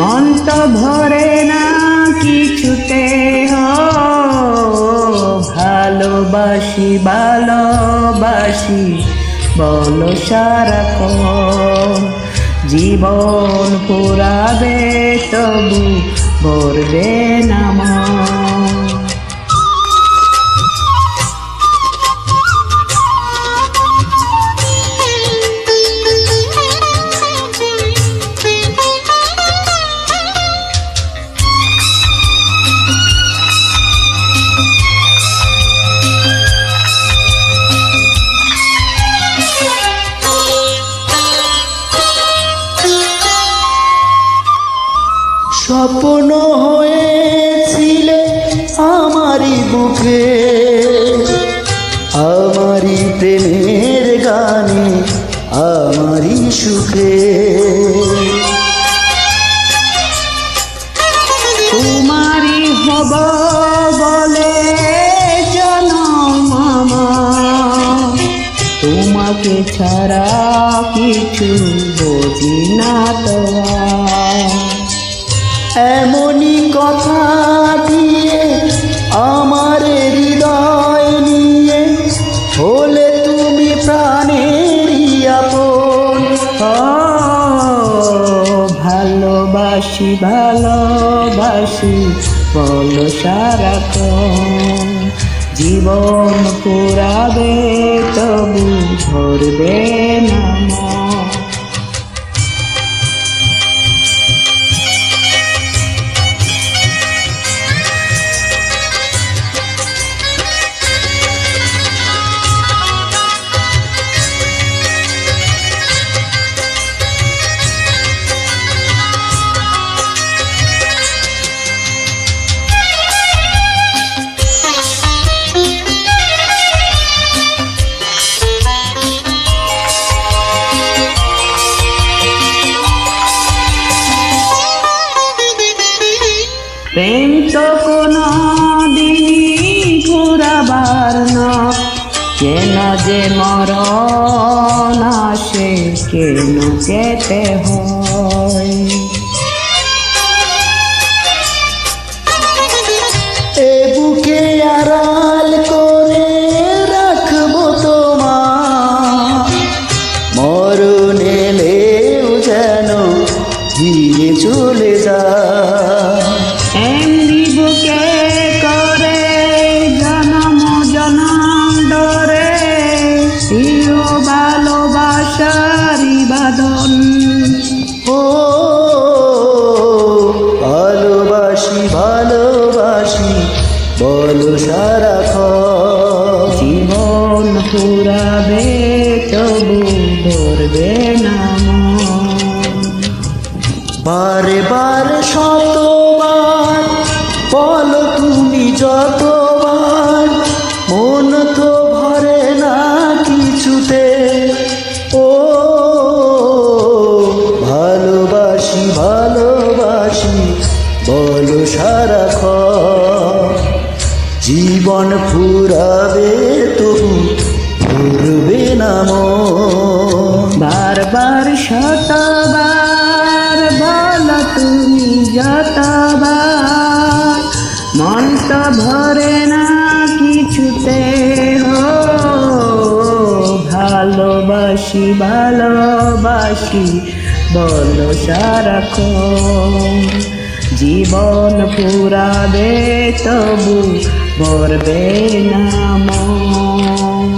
মন তো ভরে না কিছুতে, ভালোবাসি ভালোবাসি বলো সারাক্ষণ। জীবন ফুরাবে তবু ভরবে না মন। স্বপ্ন হয়েছিলে আমারই বুকে, আমারই প্রেমের গানে, আমারই সুখে। তোমারই হব বলে জনম আমার, তোমাকে ছাড়া কিছু বুঝি না তো। এমনই কথা দিয়ে আমার হৃদয় নিয়ে হলে তুমি প্রাণেরই আপন। ভালোবাসি ভালোবাসি বলো সারাক্ষণ। জীবন পুরাবে তবু ভরবে না মন। প্রেম তো কোনো দিনই ফুরাবার না, কেন যে মরণ আসে কেন যেতে হয়। এ বুকে আড়াল করে রাখবো তোমার, মরণ এলেও যেন ধীরে চলে যায়। এমনি বুকে করে জনম জনম ধরে প্রিয় ভালোবাসার বাঁধন। ভালোবাসি ভালোবাসি বলো সারাক্ষণ। জীবন ফুরাবে তবু ধরবে না মন। বারে বারে শতবার বলো তুমি যতবার, মন তো ভরে না কিছুতে। ও ভালোবাসি ভালোবাসি বলো সারাক্ষণ। জীবন ফুরাবে তবু ভরবে না মন। বারবার শতবার বলো তুমি যতবার, মন তো ভরে না কিছুতে। ভালোবাসি ভালোবাসি বলো সারাক্ষণ। জীবন ফুরাবে তবু ভরবে না মন।